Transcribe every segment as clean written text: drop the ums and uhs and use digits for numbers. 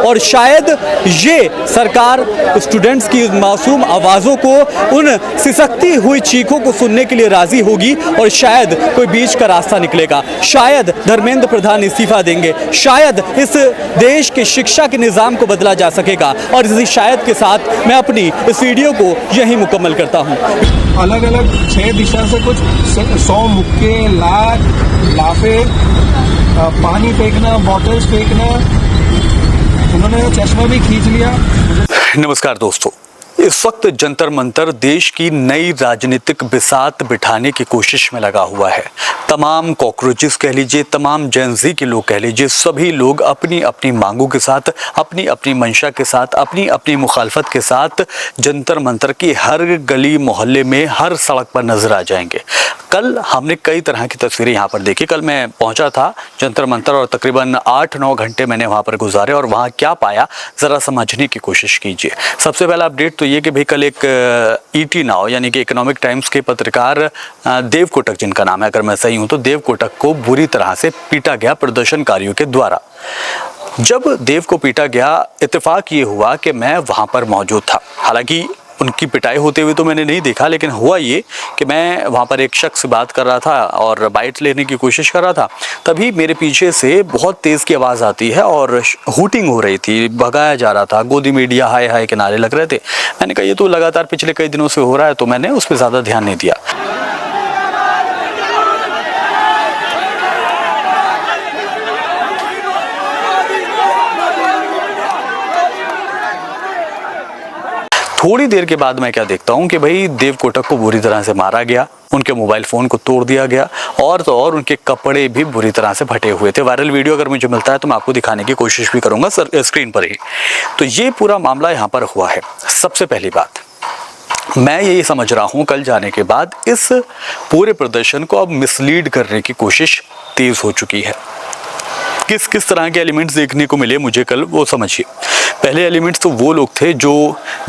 और शायद ये सरकार स्टूडेंट्स की मासूम आवाज़ों को, उन सिसकती हुई चीखों को सुनने के लिए राजी होगी और शायद कोई बीच का रास्ता निकलेगा। शायद धर्मेंद्र प्रधान इस्तीफा देंगे, शायद इस देश के शिक्षा के निज़ाम को बदला जा सकेगा। और इसी शायद के साथ मैं अपनी इस वीडियो को यहीं मुकम्मल करता हूँ। अलग अलग 6 दिशा से कुछ 100 मुक्के, लाफे, पानी फेंकना, बॉटल्स फेंकना, उन्होंने चश्मा भी खींच लिया। नमस्कार दोस्तों, इस वक्त जंतर मंतर देश की नई राजनीतिक बिसात बिठाने की कोशिश में लगा हुआ है। तमाम कॉकरोचेस कह लीजिए, तमाम जेनजी के लोग कह लीजिए, सभी लोग अपनी अपनी मांगों के साथ, अपनी अपनी मंशा के साथ, अपनी अपनी मुखालफत के साथ जंतर मंतर की हर गली मोहल्ले में, हर सड़क पर नजर आ जाएंगे। कल हमने कई तरह की तस्वीरें यहाँ पर देखी। कल मैं पहुँचा था जंतर मंतर और तकरीबन 8-9 घंटे मैंने वहाँ पर गुजारे और वहाँ क्या पाया ज़रा समझने की कोशिश कीजिए। सबसे पहला अपडेट तो ये कि भाई कल एक ईटी नाउ यानी कि इकोनॉमिक टाइम्स के पत्रकार देव कोटक, जिनका नाम है, अगर मैं सही हूँ तो, देव कोटक को बुरी तरह से पीटा गया प्रदर्शनकारियों के द्वारा। जब देव को पीटा गया, इत्तेफाक ये हुआ कि मैं वहाँ पर मौजूद था। हालांकि उनकी पिटाई होते हुए तो मैंने नहीं देखा, लेकिन हुआ ये कि मैं वहाँ पर एक शख्स से बात कर रहा था और बाइट लेने की कोशिश कर रहा था। तभी मेरे पीछे से बहुत तेज़ की आवाज़ आती है और हूटिंग हो रही थी, भगाया जा रहा था, गोदी मीडिया, हाय हाय के नारे लग रहे थे। मैंने कहा ये तो लगातार पिछले कई दिनों से हो रहा है, तो मैंने उस पर ज़्यादा ध्यान नहीं दिया। थोड़ी देर के बाद मैं क्या देखता हूँ कि भाई देव कोटक को बुरी तरह से मारा गया, उनके मोबाइल फ़ोन को तोड़ दिया गया और तो और उनके कपड़े भी बुरी तरह से फटे हुए थे। वायरल वीडियो अगर मुझे मिलता है तो मैं आपको दिखाने की कोशिश भी करूँगा स्क्रीन पर ही। तो ये पूरा मामला यहाँ पर हुआ है। सबसे पहली बात मैं यही समझ रहा हूँ, कल जाने के बाद इस पूरे प्रदर्शन को अब मिसलीड करने की कोशिश तेज़ हो चुकी है। किस किस तरह के एलिमेंट्स देखने को मिले मुझे कल, वो समझिए। पहले एलिमेंट्स तो वो लोग थे जो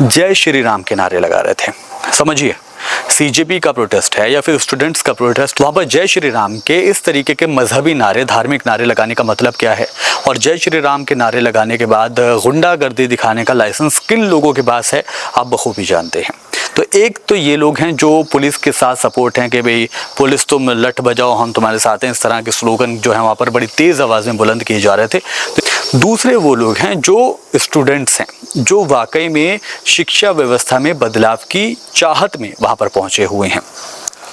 जय श्री राम के नारे लगा रहे थे। समझिए, सीजेपी का प्रोटेस्ट है या फिर स्टूडेंट्स का प्रोटेस्ट, वहाँ पर जय श्री राम के इस तरीके के मजहबी नारे, धार्मिक नारे लगाने का मतलब क्या है, और जय श्री राम के नारे लगाने के बाद गुंडागर्दी दिखाने का लाइसेंस किन लोगों के पास है, आप बखूबी जानते हैं। तो एक तो ये लोग हैं जो पुलिस के साथ सपोर्ट हैं कि भाई पुलिस तुम लठ बजाओ, हम तुम्हारे साथ हैं, इस तरह के स्लोगन जो है वहाँ पर बड़ी तेज़ आवाज़ में बुलंद किए जा रहे थे। तो दूसरे वो लोग हैं जो स्टूडेंट्स हैं, जो वाकई में शिक्षा व्यवस्था में बदलाव की चाहत में वहाँ पर पहुँचे हुए हैं।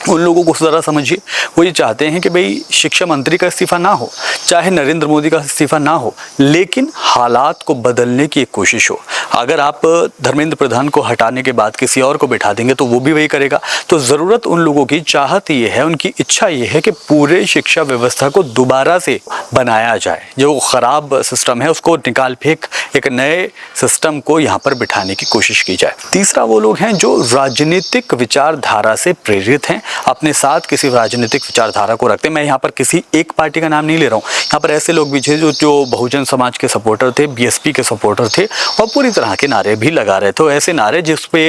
उन लोगों को ज़रा समझिए, वो ये चाहते हैं कि भाई शिक्षा मंत्री का इस्तीफ़ा ना हो, चाहे नरेंद्र मोदी का इस्तीफ़ा ना हो, लेकिन हालात को बदलने की एक कोशिश हो। अगर आप धर्मेंद्र प्रधान को हटाने के बाद किसी और को बैठा देंगे तो वो भी वही करेगा। तो ज़रूरत उन लोगों की चाहत ये है, उनकी इच्छा ये है कि पूरे शिक्षा व्यवस्था को दोबारा से बनाया जाए। जो ख़राब सिस्टम है उसको निकाल फेंक एक नए सिस्टम को यहाँ पर बिठाने की कोशिश की जाए। तीसरा वो लोग हैं जो राजनीतिक विचारधारा से प्रेरित हैं, अपने साथ किसी राजनीतिक विचारधारा को रखते हैं। मैं यहाँ पर किसी एक पार्टी का नाम नहीं ले रहा हूँ, यहाँ पर ऐसे लोग भी थे जो बहुजन समाज के सपोर्टर थे, बीएसपी के सपोर्टर थे और पूरी तरह के नारे भी लगा रहे थे। ऐसे नारे जिस पे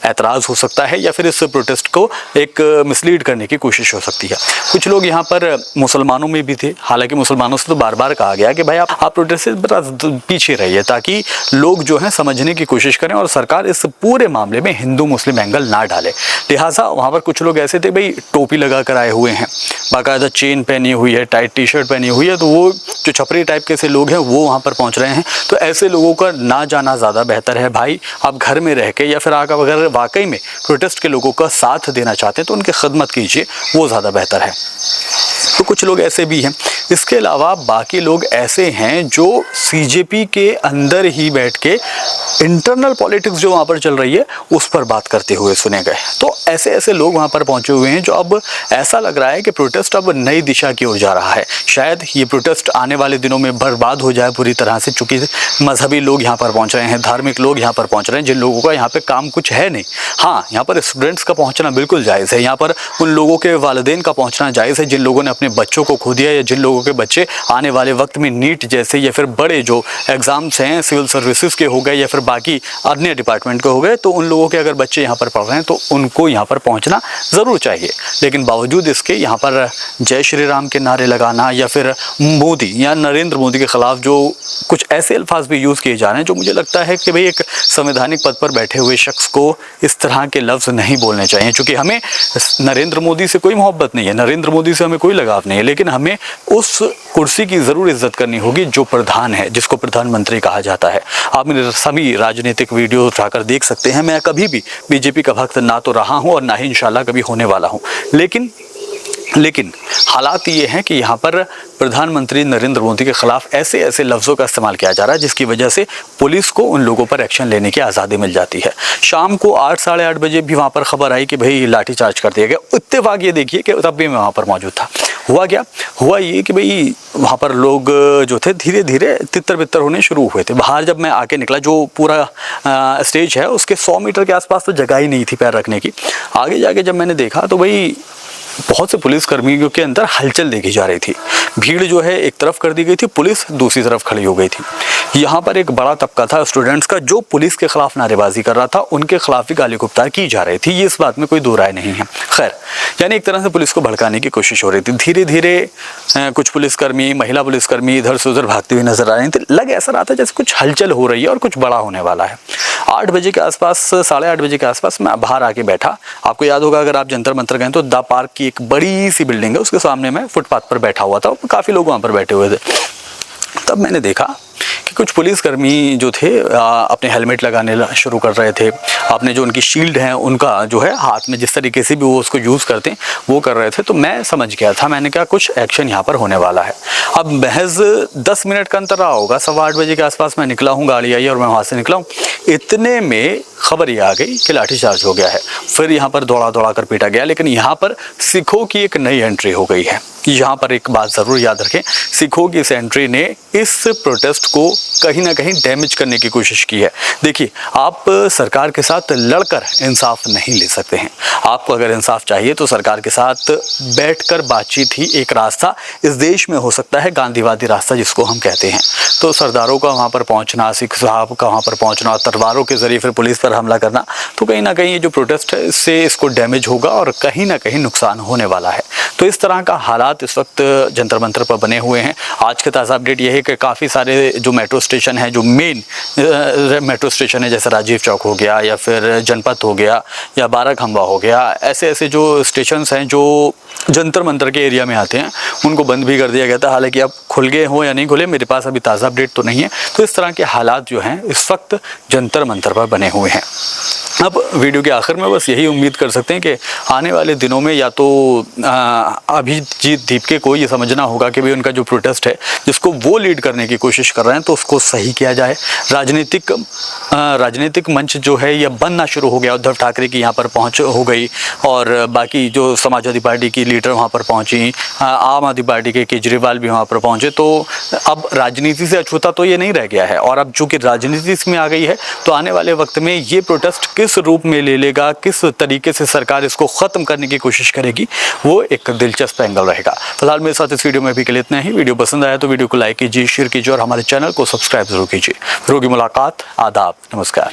ऐतराज़ हो सकता है या फिर इस प्रोटेस्ट को एक मिसलीड करने की कोशिश हो सकती है। कुछ लोग यहाँ पर मुसलमानों में भी थे, हालांकि मुसलमानों से तो बार बार कहा गया कि भाई आप प्रोटेस्ट से पीछे रहिए ताकि लोग जो हैं समझने की कोशिश करें और सरकार इस पूरे मामले में हिंदू मुस्लिम एंगल ना डाले। लिहाजा वहाँ पर कुछ लोग ऐसे थे भाई टोपी लगा कर आए हुए हैं, बाकायदा चेन पहनी हुई है, टाइट टी शर्ट पहनी हुई है, तो वो जो छपरी टाइप के से लोग हैं वो वहाँ पर पहुँच रहे हैं। तो ऐसे लोगों का ना जाना ज़्यादा बेहतर है। भाई आप घर में रह के या फिर आप अगर वाकई में प्रोटेस्ट के लोगों का साथ देना चाहते हैं तो उनकी खिदमत कीजिए, वो ज़्यादा बेहतर है। तो कुछ लोग ऐसे भी हैं। इसके अलावा बाकी लोग ऐसे हैं जो सीजेपी के अंदर ही बैठ के इंटरनल पॉलिटिक्स जो वहाँ पर चल रही है उस पर बात करते हुए सुने गए। तो ऐसे ऐसे लोग वहाँ पर पहुँचे हुए हैं जो अब ऐसा लग रहा है कि प्रोटेस्ट अब नई दिशा की ओर जा रहा है। शायद ये प्रोटेस्ट आने वाले दिनों में बर्बाद हो जाए पूरी तरह से, चूँकि मजहबी लोग यहाँ पर पहुँच रहे हैं, धार्मिक लोग यहाँ पर पहुँच रहे हैं, जिन लोगों का यहाँ पर काम कुछ है नहीं। हाँ, यहाँ पर स्टूडेंट्स का पहुँचना बिल्कुल जायज़ है, यहाँ पर उन लोगों के वालिदैन का पहुँचना जायज़ है जिन लोगों ने अपने अपने बच्चों को खो दिया, या जिन लोगों के बच्चे आने वाले वक्त में नीट जैसे या फिर बड़े जो एग्ज़ाम्स हैं सिविल सर्विसेज के हो गए या फिर बाकी अन्य डिपार्टमेंट के हो गए, तो उन लोगों के अगर बच्चे यहाँ पर पढ़ रहे हैं तो उनको यहाँ पर पहुँचना ज़रूर चाहिए। लेकिन बावजूद इसके यहाँ पर जय श्री राम के नारे लगाना या फिर मोदी या नरेंद्र मोदी के ख़िलाफ़ जो कुछ ऐसे अल्फाज भी यूज़ किए जा रहे हैं, जो मुझे लगता है कि भाई एक संवैधानिक पद पर बैठे हुए शख्स को इस तरह के लफ्ज़ नहीं बोलने चाहिए। क्योंकि हमें नरेंद्र मोदी से कोई मोहब्बत नहीं है, नरेंद्र मोदी से हमें कोई लगाव नहीं है, लेकिन हमें उस कुर्सी की ज़रूर इज्जत करनी होगी जो प्रधान है, जिसको प्रधानमंत्री कहा जाता है। आप मेरे सभी राजनीतिक वीडियो उठाकर देख सकते हैं, मैं कभी भी बीजेपी का भक्त ना तो रहा हूँ और ना ही इंशाल्लाह कभी होने वाला हूँ। लेकिन हालात ये हैं कि यहाँ पर प्रधानमंत्री नरेंद्र मोदी के खिलाफ ऐसे ऐसे लफ्ज़ों का इस्तेमाल किया जा रहा है जिसकी वजह से पुलिस को उन लोगों पर एक्शन लेने की आज़ादी मिल जाती है। शाम को 8 साढ़े 8 बजे भी वहाँ पर खबर आई कि भाई लाठीचार्ज कर दिया गया। इत्तेफाक ये देखिए कि तब भी मैं वहाँ पर मौजूद था। हुआ क्या? हुआ ये कि भाई वहाँ पर लोग जो थे धीरे धीरे तितर बितर होने शुरू हुए थे। बाहर जब मैं आके निकला, जो पूरा स्टेज है उसके 100 मीटर के आसपास तो जगह ही नहीं थी पैर रखने की। आगे जाके जब मैंने देखा तो भाई बहुत से पुलिसकर्मियों के अंदर हलचल देखी जा रही थी। भीड़ जो है एक तरफ कर दी गई थी, पुलिस दूसरी तरफ खड़ी हो गई थी। यहाँ पर एक बड़ा तबका था स्टूडेंट्स का जो पुलिस के खिलाफ नारेबाजी कर रहा था, उनके खिलाफ भी गाली गुफ्तार की जा रही थी। ये इस बात में कोई दो राय नहीं है। खैर, यानी एक तरह से पुलिस को भड़काने की कोशिश हो रही थी। धीरे धीरे कुछ पुलिसकर्मी, महिला पुलिसकर्मी इधर से उधर भागते हुए नजर आ रहे थे। लग ऐसा रहा था जैसे कुछ हलचल हो रही है और कुछ बड़ा होने वाला है। 8 बजे के आसपास, साढ़े 8 बजे के आसपास मैं बाहर आके बैठा। आपको याद होगा अगर आप जंतर मंतर गए तो द पार्क की एक बड़ी सी बिल्डिंग है, उसके सामने मैं फुटपाथ पर बैठा हुआ था। काफ़ी लोग वहाँ पर बैठे हुए थे। तब मैंने देखा कि कुछ पुलिसकर्मी जो थे अपने हेलमेट लगाने शुरू कर रहे थे। अपने जो उनकी शील्ड हैं उनका जो है हाथ में जिस तरीके से भी वो उसको यूज़ करते हैं वो कर रहे थे। तो मैं समझ गया था, मैंने कहा कुछ एक्शन यहाँ पर होने वाला है। अब महज 10 मिनट का अंतर रहा होगा, 8:15 बजे के आसपास मैं निकला हूँ, गाड़ी आई और मैं वहाँ से निकला हूँ। इतने में खबर ये आ गई कि लाठीचार्ज हो गया है। फिर यहाँ पर दौड़ा दौड़ा कर पीटा गया। लेकिन यहाँ पर सिखों की एक नई एंट्री हो गई है। यहाँ पर एक बात ज़रूर याद रखें, सिखों की इस एंट्री ने इस प्रोटेस्ट को कहीं ना कहीं डैमेज करने की कोशिश की है। देखिए, आप सरकार के साथ लड़कर इंसाफ नहीं ले सकते हैं। आपको अगर इंसाफ चाहिए तो सरकार के साथ बैठकर बातचीत ही एक रास्ता इस देश में हो सकता है, गांधीवादी रास्ता जिसको हम कहते हैं। तो सरदारों का वहाँ पर पहुँचना, सिख साहब का वहाँ पर पहुँचना, तलवारों के ज़रिए फिर पुलिस पर हमला करना, तो कहीं ना कहीं ये जो प्रोटेस्ट है इससे इसको डैमेज होगा और कहीं ना कहीं नुकसान होने वाला है। तो इस तरह का हालात इस वक्त जंतर मंतर पर बने हुए हैं। आज के ताज़ा अपडेट यह है कि काफ़ी सारे जो मेट्रो स्टेशन हैं, जो मेन मेट्रो स्टेशन है, जैसे राजीव चौक हो गया या फिर जनपथ हो गया या बाराखंबा हो गया, ऐसे ऐसे जो स्टेशंस हैं जो जंतर मंतर के एरिया में आते हैं, उनको बंद भी कर दिया गया था। हालांकि अब खुल गए हो या नहीं खुले, मेरे पास अभी ताज़ा अपडेट तो नहीं है। तो इस तरह के हालात जो हैं इस वक्त जंतर मंतर पर बने हुए हैं। अब वीडियो के आखिर में बस यही उम्मीद कर सकते हैं कि आने वाले दिनों में या तो अभिजीत दीपके को ये समझना होगा कि भाई उनका जो प्रोटेस्ट है जिसको वो लीड करने की कोशिश कर रहे हैं तो उसको सही किया जाए। राजनीतिक मंच जो है ये बनना शुरू हो गया। उद्धव ठाकरे की यहाँ पर पहुँच हो गई और बाकी जो समाजवादी पार्टी की लीडर वहाँ पर पहुँची, आम आदमी पार्टी के केजरीवाल भी वहाँ पर पहुँचे। तो अब राजनीति से अछूता तो ये नहीं रह गया है। और अब चूँकि राजनीति इसमें आ गई है तो आने वाले वक्त में ये प्रोटेस्ट किस रूप में ले लेगा, किस तरीके से सरकार इसको ख़त्म करने की कोशिश करेगी, वो एक दिलचस्प एंगल रहेगा। फिलहाल मेरे साथ इस वीडियो में भी के लिए इतना ही। वीडियो पसंद आया तो वीडियो को लाइक कीजिए, शेयर कीजिए और हमारे चैनल को सब्सक्राइब जरूर कीजिए। फिर होगी मुलाकात। आदाब, नमस्कार।